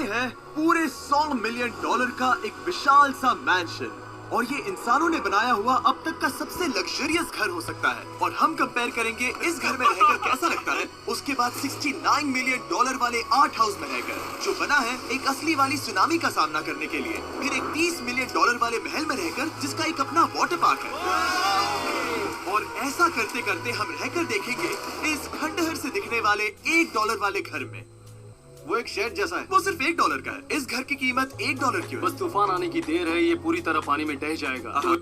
है पूरे $100 मिलियन का एक विशाल सा मैंशन, और ये इंसानों ने बनाया हुआ अब तक का सबसे लग्जरियस घर हो सकता है। और हम कंपेयर करेंगे इस घर में रहकर कैसा लगता है उसके बाद $69 मिलियन वाले आर्ट हाउस में रहकर, जो बना है एक असली वाली सुनामी का सामना करने के लिए। फिर एक $30 मिलियन वाले महल में रहकर जिसका एक अपना वाटर पार्क है। और ऐसा करते करते हम रहकर देखेंगे इस खंडहर से दिखने वाले $1 वाले घर में। वो एक शेड जैसा है, वो सिर्फ $1 का है। इस घर की कीमत $1 क्यों है? बस तूफान आने की देर है, ये पूरी तरह पानी में ढह जाएगा। तो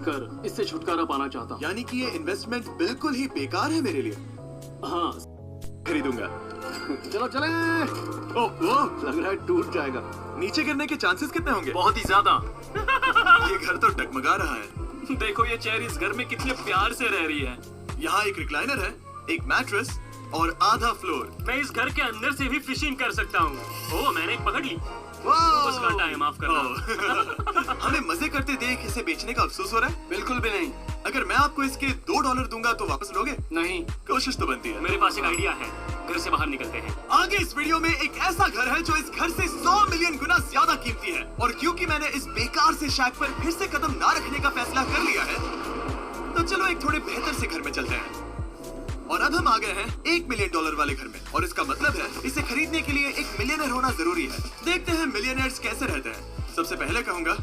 कर इससे छुटकारा पाना चाहता हूँ। यानी कि ये इन्वेस्टमेंट बिल्कुल ही बेकार है मेरे लिए। हाँ खरीदूंगा। चलो चले। ओह, लग रहा है टूट जाएगा। नीचे गिरने के चांसेस कितने होंगे? बहुत ही ज्यादा। ये घर तो डगमगा रहा है। देखो ये चेयर इस घर में कितने प्यार से रह रही है। यहाँ एक रिक्लाइनर है, एक मैट्रेस और आधा फ्लोर। मैं इस घर के अंदर से भी फिशिंग कर सकता हूँ। ओह, मैंने एक पकड़ ली। बस काटा है, माफ करना। हमें मजे करते देख इसे बेचने का अफसोस हो रहा है? बिल्कुल भी नहीं। अगर मैं आपको इसके $2 दूंगा तो वापस लोगे? नहीं, कोशिश तो बनती है। मेरे पास एक आइडिया है। घर से बाहर निकलते हैं। आगे इस वीडियो में एक ऐसा घर है जो इस घर से 100 मिलियन गुना ज्यादा कीमती है, और क्योंकि मैंने इस बेकार से शैक पर फिर से कदम ना रखने का फैसला कर लिया है, तो चलो एक थोड़े बेहतर से घर में चलते हैं। और अब हम आ गए हैं $1 मिलियन वाले घर में, और इसका मतलब है इसे खरीदने के लिए एक मिलियनर होना जरूरी है। देखते हैं मिलियनर्स कैसे रहते हैं। सबसे पहले कहूंगा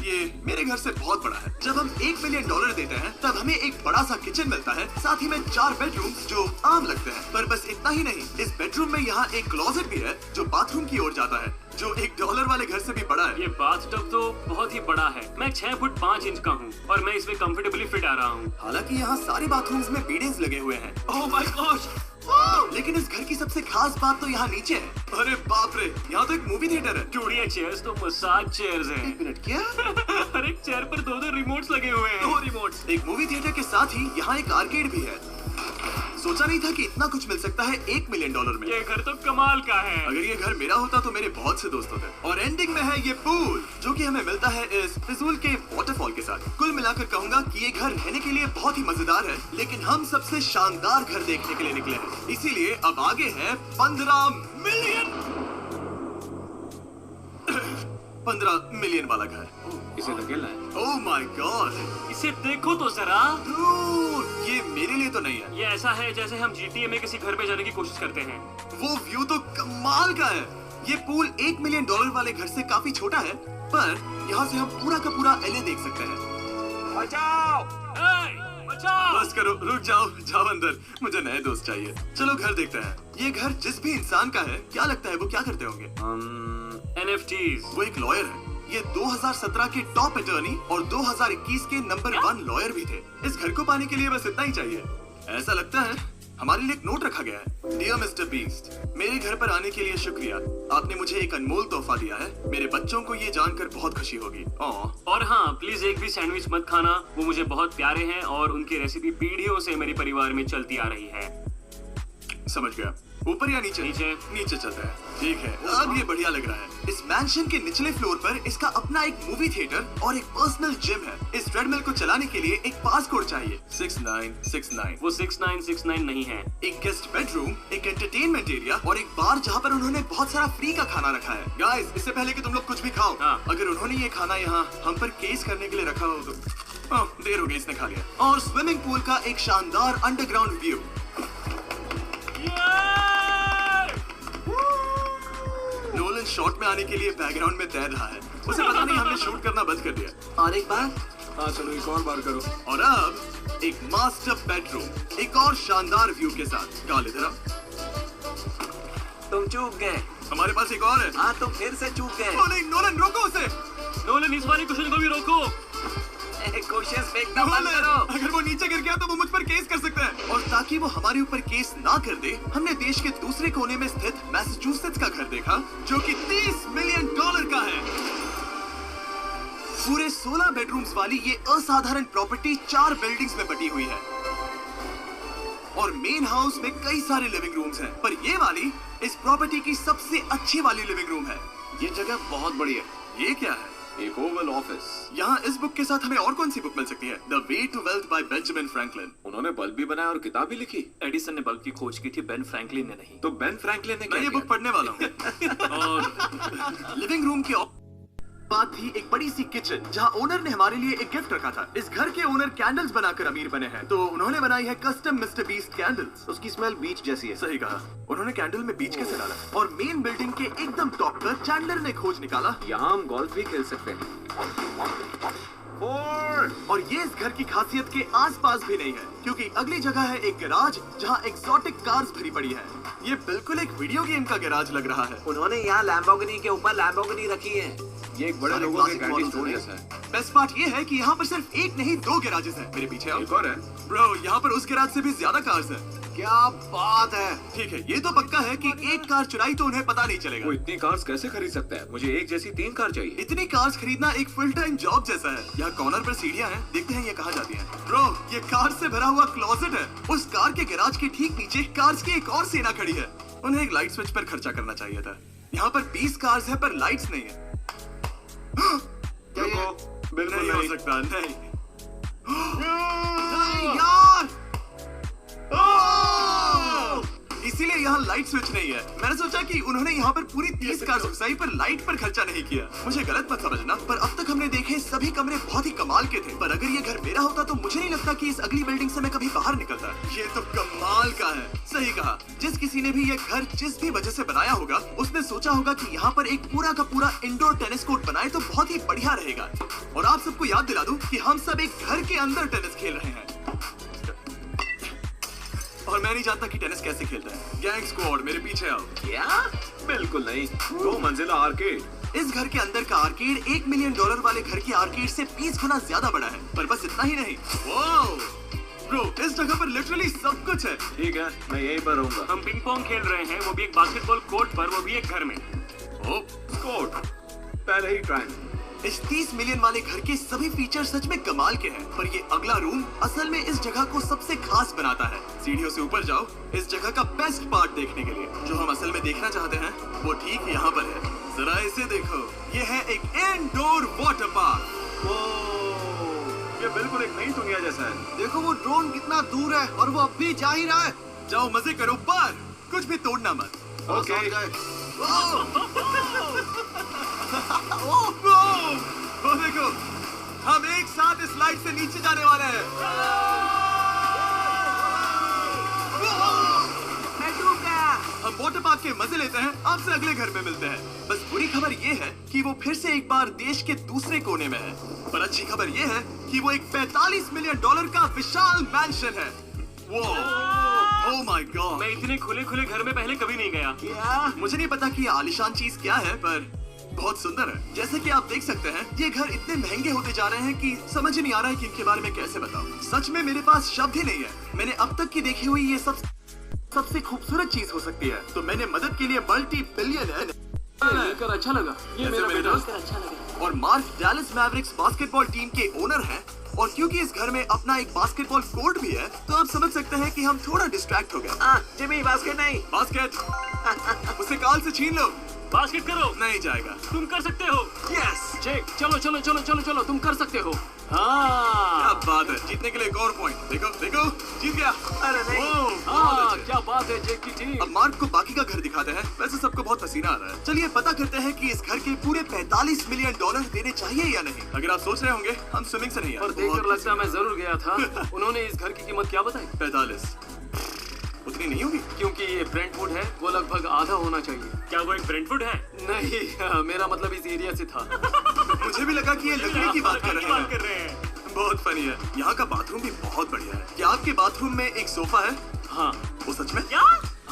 ये मेरे घर से बहुत बड़ा है। जब हम $1 मिलियन देते हैं तब हमें एक बड़ा सा किचन मिलता है, साथ ही में 4 बेडरूम जो आम लगते हैं। पर बस इतना ही नहीं, इस बेडरूम में यहाँ एक क्लोजेट भी है जो बाथरूम की ओर जाता है, जो $1 वाले घर से भी बड़ा है। ये बाथटब तो बहुत ही बड़ा है। मैं 6 फुट 5 इंच का हूँ और मैं इसमें कंफर्टेबली फिट आ रहा हूँ। हालांकि यहाँ सारे बाथरूम्स में बीडेंस लगे हुए हैं। Oh my gosh! लेकिन इस घर की सबसे खास बात तो यहाँ नीचे है। अरे बाप रे, यहाँ तो एक मूवी थिएटर है। चूड़िया चेयर्स तो मसाज चेयर्स हैं। एक मिनट, क्या? हर एक चेयर पर 2-2 रिमोट्स लगे हुए हैं। 2 रिमोट्स। एक मूवी थिएटर के साथ ही यहाँ एक आर्केड भी है। सोचा नहीं था कि इतना कुछ मिल सकता है $1 मिलियन में। ये घर तो कमाल का है। अगर ये घर मेरा होता तो मेरे बहुत से दोस्त होते। और एंडिंग में है ये पूल, जो कि हमें मिलता है इस फिजूल के वाटरफॉल के साथ। कुल मिलाकर कहूंगा कि ये घर रहने के लिए बहुत ही मजेदार है, लेकिन हम सबसे शानदार घर देखने के लिए निकले हैं। इसीलिए अब आगे है 15 मिलियन वाला घर। इसे धकेलना है। ओह माय गॉड, इसे देखो तो जरा। ये मेरे लिए तो नहीं है। ये ऐसा है जैसे हम GTA में किसी घर में जाने की कोशिश करते हैं। वो व्यू तो कमाल का है। ये पूल $1 मिलियन वाले घर से काफी छोटा है, पर यहाँ से हम पूरा का पूरा LA देख सकते हैं। बचाओ! बचाओ! बस करो, रुक जाओ, जाओ अंदर, मुझे नए दोस्त चाहिए। चलो घर देखते हैं। ये घर जिस भी इंसान का है, क्या लगता है वो क्या करते होंगे? NFTs। वो एक लॉयर है। ये 2017 के टॉप अटॉर्नी और 2021 के नंबर 1 लॉयर भी थे। इस घर को पाने के लिए बस इतना ही चाहिए। ऐसा लगता है हमारे लिए एक नोट रखा गया है। डियर मिस्टर बीस्ट, मेरे घर पर आने के लिए शुक्रिया। आपने मुझे एक अनमोल तोहफा दिया है। मेरे बच्चों को ये जानकर बहुत खुशी होगी। और हाँ, प्लीज एक भी सैंडविच मत खाना। वो मुझे बहुत प्यारे हैं और उनकी रेसिपी पीढ़ियों से मेरे परिवार में चलती आ रही है। समझ गया। ऊपर या नीचे? नीचे चलता है। ठीक है, अब ये बढ़िया लग रहा है। इस मैंशन के निचले फ्लोर पर इसका अपना एक मूवी थिएटर और एक पर्सनल जिम है। इस ट्रेडमिल को चलाने के लिए एक पास कोड चाहिए, 6969। वो 6969 नहीं है। एक गेस्ट बेडरूम, एक एंटरटेनमेंट एरिया और एक बार जहाँ पर उन्होंने बहुत सारा फ्री का खाना रखा है। गाइस, इससे पहले कि तुम लोग कुछ भी खाओ, अगर उन्होंने ये खाना यहाँ हम पर केस करने के लिए रखा हो तो देर हो गई, इसने खा लिया। और स्विमिंग पूल का एक शानदार अंडरग्राउंड व्यू। नोलन शॉट में आने के लिए बैकग्राउंड में तैर रहा है। उसे पता नहीं हमने शूट करना बंद कर दिया। और एक बार? हाँ चलो, एक और बार करो। और अब एक मास्टर बेडरूम, एक और शानदार व्यू के साथ। गाल इधर आ। तुम चूक गए। हमारे पास एक और है। हाँ, तुम फिर से चूक गए। ओ नहीं, नोलन रोको उसे। नोलन, इस वाली क्वेश्चन को भी रोको। क्वेश्चन फेंकना बंद करो। अगर वो नीचे गिर गया तो वो मुझ पर केस कर सकता है। और ताकि वो हमारे ऊपर केस ना कर दे, हमने देश के दूसरे कोने में स्थित मैसाचुसेट्स का घर देखा, जो कि $30 मिलियन का है। पूरे 16 बेडरूम्स वाली ये असाधारण प्रॉपर्टी 4 बिल्डिंग्स में बटी हुई है। और मेन हाउस में कई सारे लिविंग रूम्स हैं, पर ये वाली इस प्रॉपर्टी की सबसे अच्छी वाली लिविंग रूम है। ये जगह बहुत बड़ी है। ये क्या है? एक ओवल ऑफिस। यहाँ इस बुक के साथ हमें और कौन सी बुक मिल सकती है? The way to wealth by Benjamin Franklin. उन्होंने बल्ब भी बनाया और किताब भी लिखी। एडिसन ने बल्ब की खोज की थी, बेन फ्रैंकलिन ने नहीं। तो बेन फ्रैंकलिन ने मैं ये बुक पढ़ने वाला हूँ। और लिविंग रूम के बाद थी एक बड़ी सी किचन जहाँ ओनर ने हमारे लिए एक गिफ्ट रखा था। इस घर के ओनर कैंडल्स बनाकर अमीर बने हैं, तो उन्होंने बनाई है कस्टम मिस्टर बीस्ट कैंडल्स। उसकी स्मेल बीच जैसी है। सही कहा। उन्होंने कैंडल में बीच कैसे डाला? और मेन बिल्डिंग के एकदम टॉप पर चैंडलर ने खोज निकाला। यहाँ हम गोल्फ भी खेल सकते हैं। और ये इस घर की खासियत के आसपास भी नहीं है, क्योंकि अगली जगह है एक गैराज जहाँ एक्सोटिक कार्स भरी पड़ी है। ये बिल्कुल एक वीडियो गेम का गैराज लग रहा है। उन्होंने यहाँ लैम्बोर्गिनी के ऊपर लैम्बोर्गिनी रखी है। ये एक बड़े लोगों के गाड़ी स्टोर जैसा है। बेस्ट पार्ट ये है कि यहाँ पर सिर्फ एक नहीं 2 गैराजेस हैं। मेरे पीछे आओ। एक और है। ब्रो, यहाँ पर उस गैराज से भी ज्यादा कार्स हैं। क्या बात है। ठीक है, ये तो पक्का है कि एक कार चुराई तो उन्हें पता नहीं चलेगा। वो इतनी कार्स कैसे खरीद सकता है? मुझे एक जैसी 3 कार चाहिए। इतनी कार्स खरीदना एक फुल टाइम जॉब जैसा है। यहाँ कॉर्नर पर सीढ़ियाँ हैं, देखते हैं ये कहाँ जाती हैं। ब्रो, ये कार से भरा हुआ क्लोजेट है। उस कार के गैराज के ठीक नीचे कार्स की एक और सेना खड़ी है। उन्हें एक लाइट स्विच पर खर्चा करना चाहिए था। यहाँ पर 20 कार्स है पर लाइट्स नहीं है। बिल्कुल नहीं हो सकता, नहीं। नहीं यार, इसीलिए यहाँ लाइट स्विच नहीं है। मैंने सोचा कि उन्होंने यहाँ पर पूरी 30 कार घुसाई पर लाइट पर खर्चा नहीं किया। मुझे गलत मत समझना, पर अब तक हमने देखे सभी कमरे बहुत ही कमाल के थे। पर अगर ये घर मेरा होता तो मुझे नहीं लगता कि इस अगली बिल्डिंग से मैं कभी बाहर निकलता। ये तो कमाल का है। सही कहा। जिस किसी ने भी ये घर जिस भी वजह से बनाया होगा, उसने सोचा होगा कि यहाँ पर एक पूरा का पूरा इंडोर टेनिस कोर्ट बनाए तो बहुत ही बढ़िया रहेगा। और आप सबको याद दिला दूं कि हम सब एक घर के अंदर टेनिस खेल रहे हैं। और मैं नहीं जानता कि टेनिस कैसे खेलता है। गैंग स्क्वाड, मेरे पीछे आओ। क्या? बिल्कुल नहीं। 2 मंजिला आर्केड। इस घर के अंदर का आर्केड $1 मिलियन वाले घर के आर्केड से 20 गुना ज्यादा बड़ा है। पर बस इतना ही नहीं। वाओ! ब्रो, इस जगह पर लिटरली सब कुछ है। ठीक है, मैं यहीं पर रहूंगा। हम पिंग पोंग खेल रहे हैं, वो भी एक बास्केटबॉल कोर्ट पर, वो भी एक घर में। ओ, कोर्ट। पहले ही ट्राई। इस 30 मिलियन वाले घर के सभी फीचर सच में कमाल के हैं, पर ये अगला रूम असल में इस जगह को सबसे खास बनाता है। सीढ़ियों से ऊपर जाओ इस जगह का बेस्ट पार्ट देखने के लिए। जो हम असल में देखना चाहते हैं वो ठीक यहाँ पर है। जरा इसे देखो, ये है एक इंडोर वाटर पार्क। ये बिल्कुल एक नई दुनिया जैसा है। देखो वो ड्रोन कितना दूर है और वो अब भी जा ही रहा है। जाओ मजे करो, पर कुछ भी तोड़ना मत। ओके। वो देखो, हम एक साथ इस लाइट से नीचे जाने वाले हैं। मैं डूब गया। हम वाटर पार्क के मजे लेते हैं, आपसे अगले घर में मिलते हैं। बस बुरी खबर ये है कि वो फिर से एक बार देश के दूसरे कोने में है। पर अच्छी खबर ये है कि वो एक $45 मिलियन का विशाल मैंशन है। वो ओह माय गॉड, मैं इतने खुले खुले घर में पहले कभी नहीं गया। क्या? मुझे नहीं पता कि ये आलीशान चीज क्या है, पर बहुत सुंदर है। जैसे कि आप देख सकते हैं, ये घर इतने महंगे होते जा रहे हैं कि समझ ही नहीं आ रहा है कि इनके बारे में कैसे बताऊं। सच में मेरे पास शब्द ही नहीं है। मैंने अब तक की देखी हुई ये सबसे खूबसूरत चीज हो सकती है। तो मैंने मदद के लिए $multi-billion मिलकर अच्छा लगा। ये ऐसे मेरा मेरे बेटा दोस्त। अच्छा लगा। और mark Dallas Mavericks basketball team के ओनर हैं। और क्योंकि इस घर में अपना एक बास्केटबॉल कोर्ट भी है, तो आप समझ सकते हैं कि हम थोड़ा डिस्ट्रैक्ट हो गए। जिमी, बास्केट नहीं। बास्केट उसे काल से छीन लो। बास्केट करो। नहीं जाएगा। तुम कर सकते हो। Yes, check. चलो चलो चलो चलो चलो, तुम कर सकते हो। क्या हाँ बात है। जीतने के लिए एक और पॉइंट। देखो देखो, जीत गया। अरे नहीं। ओह, बहुत हाँ, अच्छे। क्या बात है जेक की टीम। अब मार्क को बाकी का घर दिखाते हैं। वैसे सबको बहुत पसीना आ रहा है। चलिए पता करते हैं कि इस घर के पूरे $45 मिलियन देने चाहिए या नहीं। अगर आप सोच रहे होंगे हम स्विमिंग से नहीं आए। और देखकर लगता है मैं जरूर गया था। उन्होंने इस घर की कीमत क्या बताई? 45 उतनी नहीं होगी। क्योंकि ये ब्रेंटवुड है, वो लगभग आधा होना चाहिए। क्या वो एक ब्रेंटवुड है? नहीं, मेरा मतलब इस एरिया से था। मुझे भी लगा कि ये लकड़ी की बात कर रहे हैं। बहुत फनी है। यहाँ का बाथरूम भी बहुत बढ़िया है। क्या आपके बाथरूम में एक सोफा है? हाँ। वो सच में? क्या?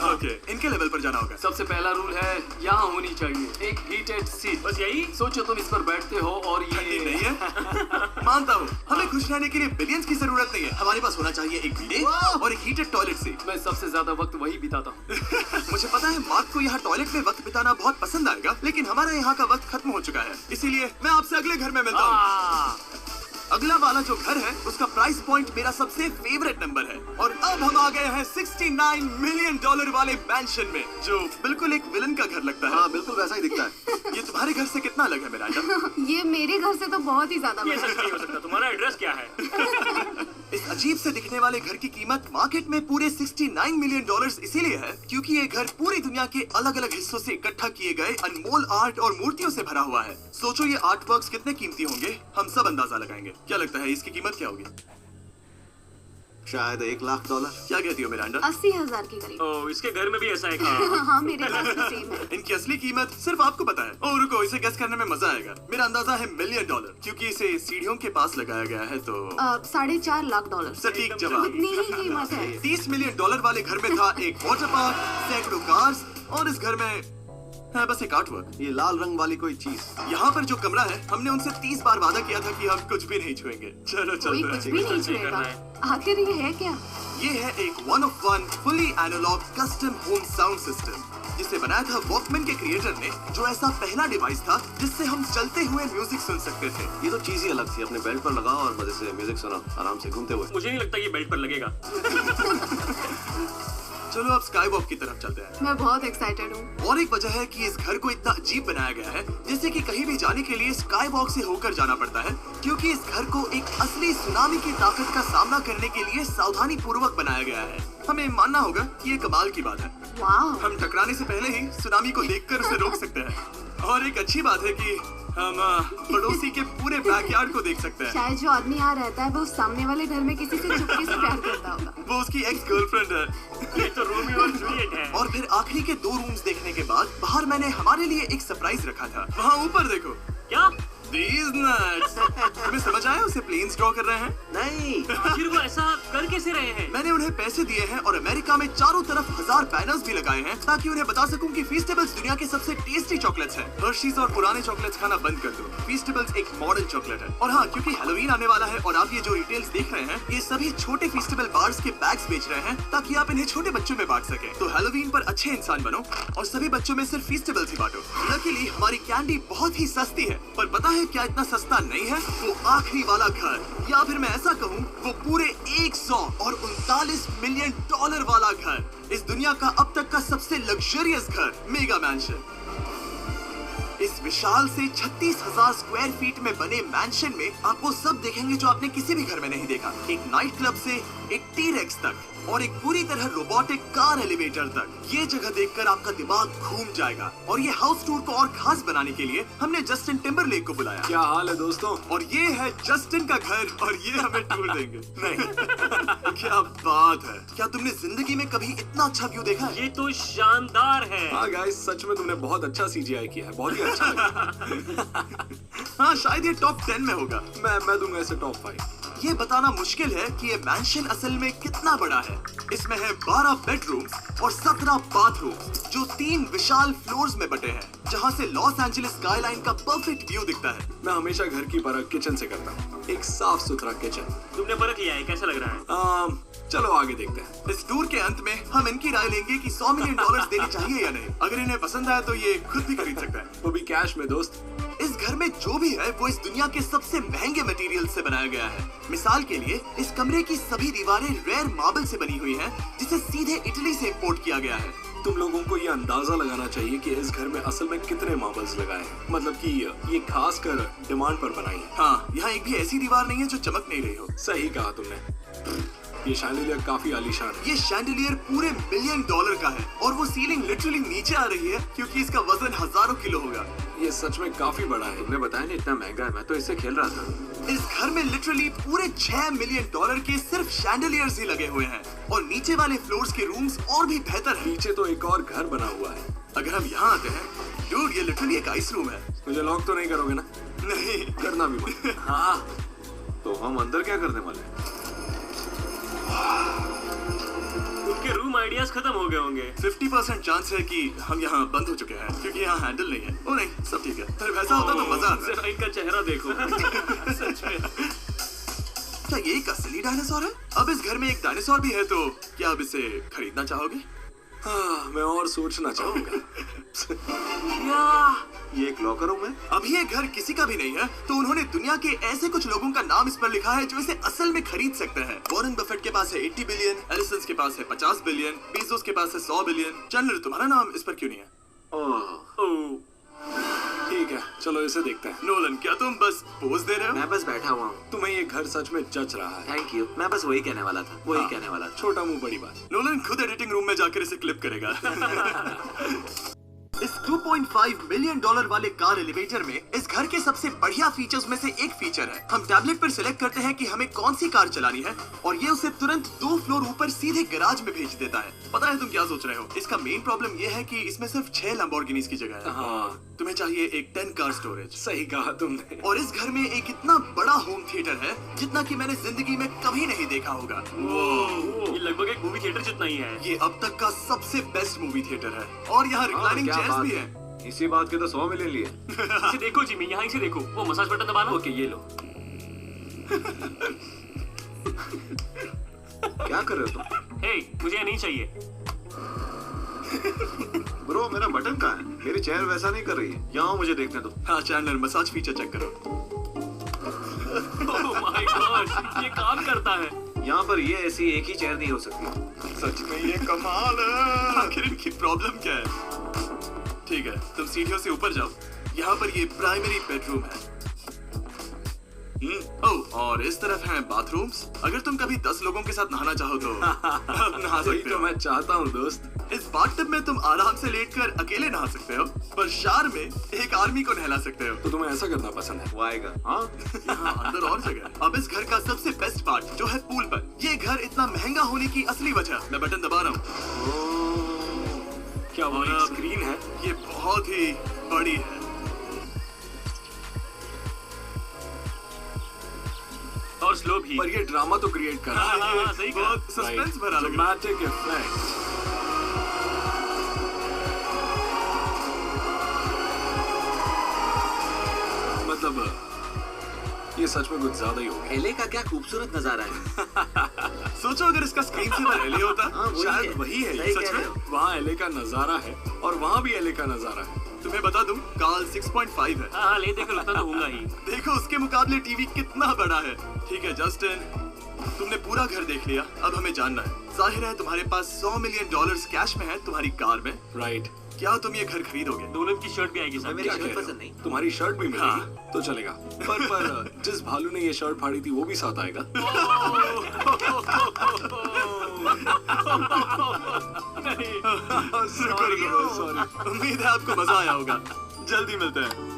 ओके, इनके लेवल पर जाना होगा। सबसे पहला रूल है यहाँ होनी चाहिए एक हीटेड सीट। बस यही। सोचो तुम इस पर बैठते हो और ठंडी ये नहीं है। मानता हूँ, हमें खुश रहने के लिए बिलियंस की जरूरत नहीं है। हमारे पास होना चाहिए एक बिdet और एक हीटेड टॉयलेट सीट। मैं सबसे ज्यादा वक्त वही बिताता हूँ। मुझे पता है मार्क को यहाँ टॉयलेट में वक्त बिताना बहुत पसंद आएगा, लेकिन हमारे यहाँ का वक्त खत्म हो चुका है। इसीलिए मैं आपसे अगले घर में मिलता हूँ। अगला वाला जो घर है उसका प्राइस पॉइंट मेरा सबसे फेवरेट नंबर है। और अब हम आ गए हैं $69 मिलियन वाले मैंशन में, जो बिल्कुल एक विलन का घर लगता है। हाँ, बिल्कुल वैसा ही दिखता है। ये तुम्हारे घर से कितना अलग है मिरांडा? ये मेरे घर से तो बहुत ही ज्यादा ये बड़ा सच नहीं हो सकता। तुम्हारा एड्रेस क्या है? इस अजीब से दिखने वाले घर की कीमत मार्केट में पूरे 69 मिलियन डॉलर्स इसीलिए है क्योंकि ये घर पूरी दुनिया के अलग अलग हिस्सों से इकट्ठा किए गए अनमोल आर्ट और मूर्तियों से भरा हुआ है। सोचो ये आर्ट वर्क्स कितने कीमती होंगे, हम सब अंदाजा लगाएंगे। क्या लगता है इसकी कीमत क्या होगी? शायद $1 लाख। क्या कहती हो मिरांडा? 80,000 के करीब। ओ, इसके घर में भी ऐसा है क्या? हाँ, मेरे पास भी सेम है। इनकी असली कीमत सिर्फ आपको पता है। ओ रुको, इसे गेस करने में मजा आएगा। मेरा अंदाजा है $1 मिलियन क्योंकि इसे सीढ़ियों के पास लगाया गया है तो 4.5 लाख डॉलर। सटीक जवाब। उतनी ही कीमत है। $30 मिलियन वाले घर में था एक वाटर पार्क, सैकड़ों कार्स और इस घर में है बस एक आर्ट वर्क। ये लाल रंग वाली कोई चीज। यहाँ पर जो कमरा है, हमने उनसे 30 बार वादा किया था कि हम कुछ भी नहीं छुएंगे। चलो कोई कुछ चलते भी हैं। नहीं छुएगा। आखिर ये है क्या? ये है एक 1 of 1 fully analogue custom home sound system जिसे बनाया था वॉकमैन के क्रिएटर ने, जो ऐसा पहला डिवाइस था जिससे हम चलते हुए म्यूजिक सुन सकते थे। ये तो चीज ही अलग थी। अपने बेल्ट पर लगाओ और मजे से म्यूजिक सुनो, आराम से घूमते हुए। मुझे नहीं लगता ये बेल्ट पर लगेगा। चलो अब स्काई वॉक की तरफ चलते हैं। मैं बहुत एक्साइटेड हूँ। और एक वजह है कि इस घर को इतना अजीब बनाया गया है, जैसे कि कहीं भी जाने के लिए स्काई वॉक से होकर जाना पड़ता है, क्योंकि इस घर को एक असली सुनामी की ताकत का सामना करने के लिए सावधानी पूर्वक बनाया गया है। हमें मानना होगा कि ये कमाल की बात है। वाह। हम टकराने से पहले ही सुनामी को देखकर उसे रोक सकते हैं। और एक अच्छी बात है कि हम पड़ोसी के पूरे बैकयार्ड को देख सकते हैं। शायद जो आदमी यहाँ रहता है वो उस सामने वाले घर में किसी से चुपके से प्यार करता होगा। वो उसकी एक्स गर्लफ्रेंड है। ये तो रोमियो और जूलियट है। और फिर आखिरी के 2 रूम्स देखने के बाद बाहर मैंने हमारे लिए एक सरप्राइज रखा था। वहाँ ऊपर देखो। क्या? These nuts। तुम्हें समझ आया उसे प्लेन्स ड्रॉ कर रहे हैं? नहीं। फिर वो ऐसा कर कैसे रहे हैं? मैंने उन्हें पैसे दिए हैं और अमेरिका में चारों तरफ 1000 बैनर्स भी लगाए हैं ताकि उन्हें बता सकूं कि फीस्टेबल्स दुनिया के सबसे टेस्टी चॉकलेट्स हैं। हर्शीज और पुराने चॉकलेट्स खाना बंद कर दो। फीस्टेबल्स एक मॉडर्न चॉकलेट है। और हाँ, क्योंकि हैलोवीन आने वाला है और आप ये जो डिटेल्स देख रहे हैं, ये सभी छोटे फीस्टेबल बार्स के बैग्स बेच रहे हैं ताकि आप इन्हें छोटे बच्चों में बांट सके। तो हैलोवीन पर अच्छे इंसान बनो और सभी बच्चों में सिर्फ फीस्टेबल्स ही बांटो। लकीली हमारी कैंडी बहुत ही सस्ती है, पर पता है क्या इतना सस्ता नहीं है? वो आखिरी वाला घर, या फिर मैं ऐसा कहूँ वो पूरे 139 मिलियन डॉलर वाला घर। इस दुनिया का अब तक का सबसे लग्जरियस घर, मेगा मैंशन। इस विशाल से 36,000 स्क्वायर फीट में बने मैंशन में आप वो सब देखेंगे जो आपने किसी भी घर में नहीं देखा। एक नाइट क्लब से एक टी-रेक्स तक और एक पूरी तरह रोबोटिक कार एलिवेटर तक। ये जगह देखकर आपका दिमाग घूम जाएगा। और ये हाउस टूर को और खास बनाने के लिए हमने जस्टिन टिम्बरलेक को बुलाया। क्या हाल है दोस्तों? और ये है जस्टिन का घर और ये हमें टूर देंगे। नहीं। क्या बात है। क्या तुमने जिंदगी में कभी इतना अच्छा व्यू देखा है? ये तो शानदार है। हाँ गाइस, सच में तुमने बहुत अच्छा CGI किया है। बहुत ही अच्छा लगा। हाँ, शायद ये टॉप 10 में होगा। मैं दूंगा इसे टॉप 5। ये बताना मुश्किल है कि ये मैंशन असल में कितना बड़ा है। इसमें है 12 बेडरूम्स और 17 बाथरूम्स जो 3 विशाल फ्लोर्स में बटे हैं, जहाँ से लॉस एंजलिस स्काईलाइन का परफेक्ट व्यू दिखता है। मैं हमेशा घर की परख किचन से करता हूँ। एक साफ सुथरा किचन। तुमने परख लिया है, कैसा लग रहा है? चलो आगे देखते हैं। इस टूर के अंत में हम इनकी राय लेंगे कि $100 मिलियन देने चाहिए या नहीं। अगर इन्हें पसंद आया तो ये खुद भी खरीद सकता है। वो भी कैश में दोस्त। इस घर में जो भी है वो इस दुनिया के सबसे महंगे मटेरियल से बनाया गया है। मिसाल के लिए इस कमरे की सभी दीवारें रेयर मार्बल से बनी हुई हैं, जिसे सीधे इटली से इंपोर्ट किया गया है। तुम लोगों को ये अंदाजा लगाना चाहिए कि इस घर में असल में कितने मार्बल्स लगाए हैं। मतलब कि ये खास कर डिमांड पर बनाई है। हाँ, यहाँ एक भी ऐसी दीवार नहीं है जो चमक नहीं रही हो। सही कहा तुमने। ये शैंडिलियर काफी आलीशान है। ये शैंडिलियर पूरे $1 मिलियन का है और वो सीलिंग लिटरली नीचे आ रही है क्योंकि इसका वजन हजारों किलो होगा। ये सच में काफी बड़ा है। तुमने बताया नहीं इतना महंगा है, मैं तो इससे खेल रहा था। इस घर में लिटरली पूरे $6 मिलियन के सिर्फ शैंडिलियर्स ही लगे हुए हैं और नीचे वाले फ्लोर्स के रूम्स और भी बेहतर हैं। नीचे तो एक और घर बना हुआ है। अगर हम यहाँ आते हैं, डूड, ये लिटरली एक आइस रूम है। मुझे लॉक तो नहीं करोगे ना? नहीं करना भी मत। हाँ, तो हम अंदर क्या करने वाले हैं? उनके रूम आइडियाज खत्म हो गए होंगे। 50% चांस है कि हम यहाँ बंद हो चुके हैं क्योंकि यहाँ हैंडल नहीं है। ओ नहीं, सब ठीक है। पर वैसा होता तो मजा आता। जरा इनका चेहरा देखो। सच में। क्या ये एक असली डायनासोर है? अब इस घर में एक डायनासोर भी है, तो क्या अब इसे खरीदना चाहोगे? हाँ, मैं और सोचना चाहूंगा। ये एक लॉकर रूम है? अब ये घर किसी का भी नहीं है, तो उन्होंने दुनिया के ऐसे कुछ लोगों का नाम इस पर लिखा है जो इसे असल में खरीद सकते हैं। वॉरेन बफेट के पास है 80 बिलियन, एलिसन के पास है 50 बिलियन, बेजोस के पास है 100 बिलियन। चैंडलर, तुम्हारा नाम इस पर क्यों नहीं है? ओह, ओह, ठीक है, चलो इसे देखते हैं। नोलन, क्या तुम बस पोज दे रहे हो? मैं बस बैठा हुआ हूँ। तुम्हें ये घर सच में जच रहा है। Thank you. मैं बस वही कहने वाला था, वही कहने वाला था। छोटा मुंह बड़ी बात। नोलन खुद एडिटिंग रूम में जाकर इसे क्लिप करेगा। इस $2.5 मिलियन वाले कार एलिवेटर में इस घर के सबसे बढ़िया फीचर्स में से एक फीचर है। हम टैबलेट पर सिलेक्ट करते हैं कि हमें कौन सी कार चलानी है और ये उसे तुरंत 2 फ्लोर ऊपर सीधे गैराज में भेज देता है। पता है तुम क्या सोच रहे हो? इसका मेन प्रॉब्लम ये है कि इसमें सिर्फ 6 लैम्बोर्गिनीज की जगह है। हाँ, तुम्हें चाहिए एक 10 कार स्टोरेज। सही कहा तुमने। और इस घर में एक इतना बड़ा होम थिएटर है जितना कि मैंने जिंदगी में कभी नहीं देखा होगा। ये लगभग एक मूवी थिएटर जितना ही है। ये अब तक का सबसे बेस्ट मूवी थिएटर है और यहाँ रिक्लाइनिंग क्या चेयर्स बात भी है। है। इसी बात के तो 100 मिलियन लिए। इसे देखो जिमी, यहाँ इसे देखो, वो मसाज बटन दबाना। ओके, ये लो। क्या कर रहे हो तुम? हे, मुझे ये नहीं चाहिए। ब्रो, मेरा बटन कहाँ है? मेरी चेयर वैसा नहीं कर रही है। यहाँ मुझे देखने दो। हाँ चैंडलर, मसाज फीचर चेक करो। ओह माय गॉड, ये काम करता है। यहाँ पर ये ऐसी एक ही चेयर नहीं हो सकती। सच में ये कमाल है। आखिर इनकी प्रॉब्लम क्या है? ठीक है, तुम सीढ़ियों से ऊपर जाओ। यहाँ पर ये प्राइमरी बेडरूम है। ओह, और इस तरफ हैं बाथरूम्स। अगर तुम कभी 10 लोगों के साथ नहाना चाहो तो नहा यही सकते तो हो। मैं चाहता हूँ दोस्त। इस बाथटब में तुम आराम से लेटकर अकेले नहा सकते हो, पर शार में एक आर्मी को नहला सकते हो। तो तुम्हें ऐसा करना पसंद है? वो आएगा। हाँ, यहाँ अंदर और जगह है। अब इस घर का सबसे बेस्ट पार्ट जो है पूल पर। ये घर इतना महंगा होने की असली वजह, मैं बटन दबा रहा हूँ। क्या वो एक स्क्रीन है? ये बहुत ही बड़ी है। और स्लो भी। पर ये ड्रामा तो क्रिएट कर रहा है। हाँ, सही कहा। बहुत सस्पेंस भरा लग रहा है। Dramatic effect। मतलब ये सच में कुछ ज्यादा ही हो गया। एले का क्या खूबसूरत नजारा है। सोचो अगर इसका स्क्रीन सेवर एले होता, हाँ, वही शायद है। वही है। सही ये कह सच रहे में। हो। वहाँ एले का नजारा है और वहाँ भी एले का नजारा है। तुम्हें बता दूं, काल 6.5 है। हाँ हाँ, ले देखो, लगता तो होगा ही। देखो उसके मुकाबले टीवी कितना बड़ा है। ठीक है जस्टिन, तुमने पूरा घर देख लिया। अब हमें जानना है, जाहिर है तुम्हारे पास $100 मिलियन कैश में है तुम्हारी कार में। राइट। क्या तुम ये घर खरीदोगे? नोलन की शर्ट भी आएगी साथ। मेरी क्या शर्ट कह रहे पसंद हो? नहीं। तुम्हारी शर्ट भी मिलेगी हाँ। तो चलेगा। पर जिस भालू ने ये शर्ट फाड़ी थी वो भी साथ आएगा। सॉरी। उम्मीद है आपको मजा आया होगा। जल्दी मिलते हैं।